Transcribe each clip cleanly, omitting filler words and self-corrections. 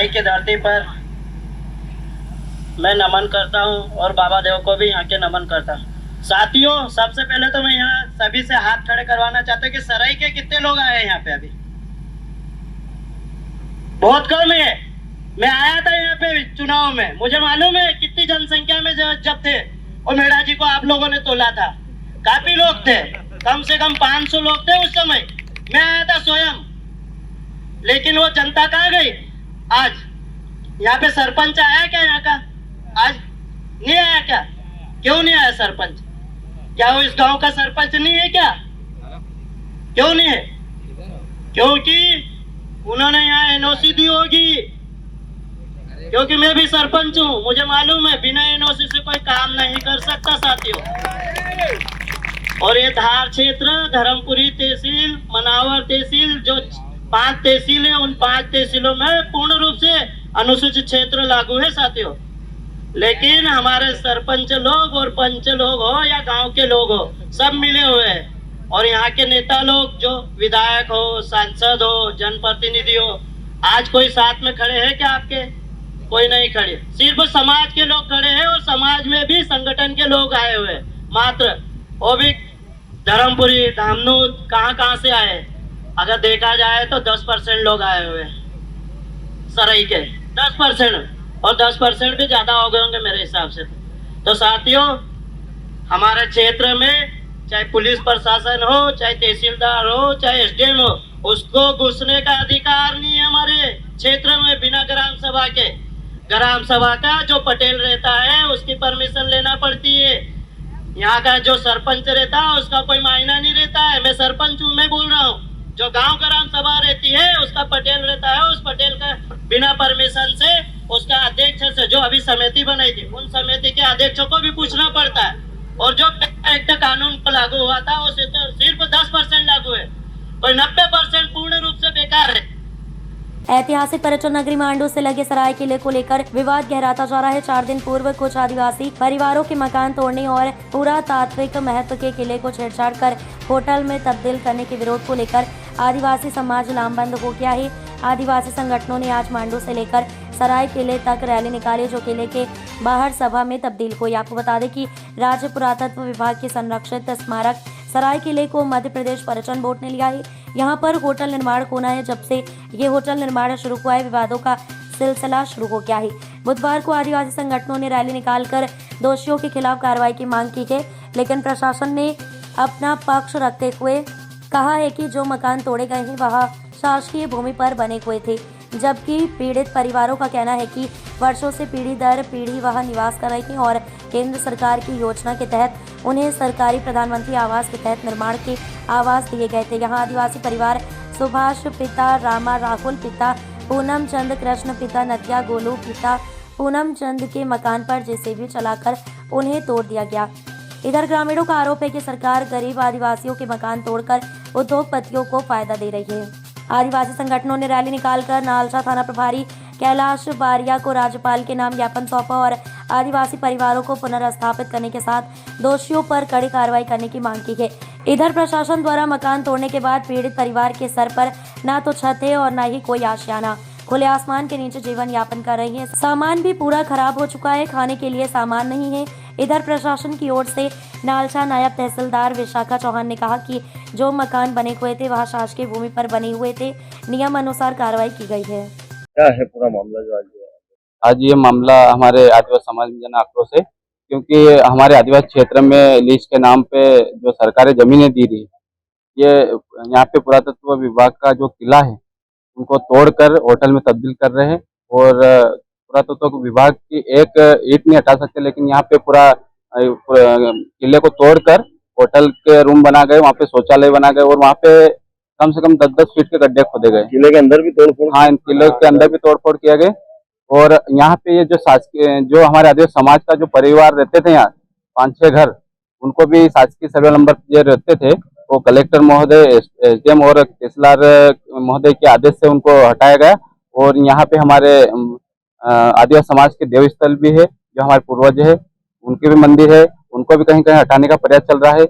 सराय की धरती पर मैं नमन करता हूं और बाबा देव को भी यहाँ के नमन करता हूं। साथियों, सबसे पहले तो मैं यहाँ सभी से हाथ खड़े करवाना चाहता हूँ कि सराय के कितने लोग आए हैं यहाँ पे। अभी बहुत कम है। मैं आया था यहाँ पे चुनाव में, मुझे मालूम है कितनी जनसंख्या में जब थे और मेढ़ा जी को आप लोगों ने तोला था। काफी लोग थे, कम से कम 500 लोग थे उस समय। मैं आया था स्वयं, लेकिन वो जनता कहाँ गई? आज यहाँ पे सरपंच आया क्या यहाँ का? आज नहीं आया क्या? क्यों नहीं आया सरपंच? क्या वो इस गांव का सरपंच नहीं है क्या? क्यों नहीं है? क्योंकि उन्होंने यहाँ एनओसी दी होगी। क्योंकि मैं भी सरपंच हूँ, मुझे मालूम है बिना एनओसी से कोई काम नहीं कर सकता साथियों। और ये धार क्षेत्र, धर्मपुरी तहसील, मनावर तहसील, जो 5 तहसील है, उन 5 तहसीलों में पूर्ण रूप से अनुसूचित क्षेत्र लागू है साथियों। लेकिन हमारे सरपंच लोग और पंच लोग हो या गांव के लोग हो, सब मिले हुए हैं। और यहाँ के नेता लोग, जो विधायक हो, सांसद हो, जनप्रतिनिधि हो, आज कोई साथ में खड़े हैं क्या आपके? कोई नहीं खड़े। सिर्फ समाज के लोग खड़े हैं और समाज में भी संगठन के लोग आए हुए मात्र। वो भी धर्मपुरी, धामनूत, कहाँ से आए? अगर देखा जाए तो 10% लोग आए हुए सराय के, 10%, और 10% भी ज्यादा हो गए होंगे मेरे हिसाब से। तो साथियों, हमारे क्षेत्र में चाहे पुलिस प्रशासन हो, चाहे तहसीलदार हो, चाहे एसडीएम हो, उसको घुसने का अधिकार नहीं है हमारे क्षेत्र में बिना ग्राम सभा के। ग्राम सभा का जो पटेल रहता है उसकी परमिशन लेना पड़ती है। यहाँ का जो सरपंच रहता है उसका कोई मायना नहीं रहता है। मैं सरपंच हूँ, मैं बोल रहा हूँ। जो गांव ग्राम सभा रहती है उसका पटेल रहता है, उस पटेल का बिना परमिशन से उसका अध्यक्ष से, जो अभी समिति बनाई थी, उन समिति के अध्यक्षों को भी पूछना पड़ता है। और जो एक्ट कानून पर लागू हुआ था वो सिर्फ 10% लागू है, और 90% पूर्ण रूप से बेकार है। ऐतिहासिक पर्यटन नगरी मांडू से लगे सराय किले को लेकर विवाद गहराता जा रहा है। 4 दिन पूर्व कुछ आदिवासी परिवारों के मकान तोड़ने और पुरातात्विक महत्व के किले को छेड़छाड़ कर होटल में तब्दील करने के विरोध को लेकर आदिवासी समाज लामबंद हो गया है। आदिवासी संगठनों ने आज मांडू से लेकर सराय किले तक रैली निकाली, जो किले के बाहर सभा में तब्दील हुई। आपको बता दें कि राज्य पुरातत्व विभाग के संरक्षित स्मारक सराय किले को मध्य प्रदेश पर्यटन बोर्ड ने लिया है। यहाँ पर होटल निर्माण होना है। जब से ये होटल निर्माण शुरू हुआ है, विवादों का सिलसिला शुरू हो गया है। बुधवार को आदिवासी संगठनों ने रैली निकालकर दोषियों के खिलाफ कार्रवाई की मांग की है, लेकिन प्रशासन ने अपना पक्ष रखते हुए कहा है कि जो मकान तोड़े गए हैं वह शासकीय भूमि पर बने हुए थे, जबकि पीड़ित परिवारों का कहना है कि वर्षों से पीढ़ी दर पीढ़ी वहां निवास कर रही थी और केंद्र सरकार की योजना के तहत उन्हें सरकारी प्रधानमंत्री आवास के तहत निर्माण के आवास दिए गए थे। यहाँ आदिवासी परिवार सुभाष पिता रामा राहुल पिता पूनम चंद कृष्ण पिता नदिया गोलू पिता पूनम चंद के मकान पर जेसीबी चलाकर उन्हें तोड़ दिया गया। इधर ग्रामीणों का आरोप है कि सरकार गरीब आदिवासियों के मकान तोड़कर उद्योगपतियों को फायदा दे रही है। आदिवासी संगठनों ने रैली निकालकर नालसा थाना प्रभारी कैलाश बारिया को राज्यपाल के नाम ज्ञापन सौंपा और आदिवासी परिवारों को पुनर्स्थापित करने के साथ दोषियों पर कड़ी कार्रवाई करने की मांग की है। इधर प्रशासन द्वारा मकान तोड़ने के बाद पीड़ित परिवार के सर पर न तो छत है और न ही कोई आशियाना, खुले आसमान के नीचे जीवन यापन कर रही है। सामान भी पूरा खराब हो चुका है, खाने के लिए सामान नहीं है। इधर प्रशासन की ओर से नालसा नायब तहसीलदार विशाखा चौहान ने कहा कि जो मकान बने हुए थे वह शासकीय भूमि पर बने हुए थे, नियम अनुसार कार्रवाई की गई है। क्या है पूरा मामला जो आज ये मामला हमारे आदिवासी समाज में जन आक्रोश है, क्योंकि हमारे आदिवासी क्षेत्र में लीज के नाम पे जो सरकारें जमीनें दी रही है, ये यहाँ पे पुरातत्व विभाग का जो किला है उनको तोड़कर होटल में तब्दील कर रहे हैं। और पुरातत्व विभाग की एक ईंट नहीं हटा सकते, लेकिन यहाँ पे पूरा किले को तोड़कर होटल के रूम बना गए, वहाँ पे शौचालय बना गए और वहाँ पे कम से कम 10-10 फीट के गड्ढे खोदे गए। किले के अंदर भी तोड़फोड़? हाँ, किले के अंदर भी तोड़फोड़ किया गया। और यहाँ पे ये जो हमारे आदिवासी समाज का जो परिवार रहते थे यहाँ 5-6 घर, उनको भी शासकीय सर्वे नंबर जो रहते थे वो कलेक्टर महोदय, एसडीएम और तहसीलदार महोदय के आदेश से उनको हटाया गया। और यहाँ पे हमारे आदिवासी समाज के देव स्थल भी है, जो हमारे पूर्वज है, उनकी भी मंदिर है, उनको भी कहीं कहीं हटाने का प्रयास चल रहा है।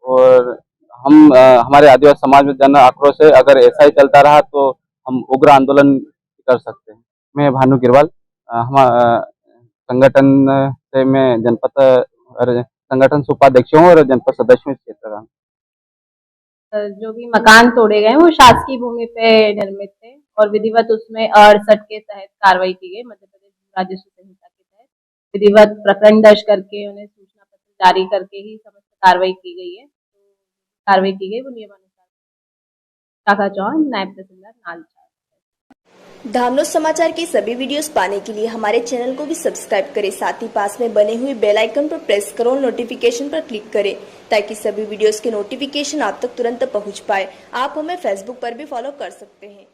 और हम हमारे आदिवासी समाज में जन आक्रोश है, अगर ऐसा ही चलता रहा तो हम उग्र आंदोलन कर सकते हैं। मैं भानु गिरवाल हम संगठन से मैं जनपद और संगठन से उपाध्यक्ष हूँ और जनपद सदस्य हूँ इस क्षेत्र का। जो भी मकान तोड़े गए वो शासकीय भूमि पे निर्मित थे और विधिवत उसमें 68 के तहत कार्रवाई की गई। मध्य प्रदेश राजस्व संहिता के तहत विधिवत प्रकरण दर्ज करके उन्हें सूचना पत्र जारी करके ही समस्त कार्रवाई की गई है। कार्रवाई की गई वो नियमानुसार। शाखा चौहान, नायब तहसीलदार नालचा। धामनोद समाचार की सभी वीडियोस पाने के लिए हमारे चैनल को भी सब्सक्राइब करें, साथ ही पास में बने हुए बेल आइकन पर प्रेस करो और नोटिफिकेशन पर क्लिक करें ताकि सभी वीडियोस के नोटिफिकेशन आप तक तुरंत पहुंच पाए। आप हमें फेसबुक पर भी फॉलो कर सकते हैं।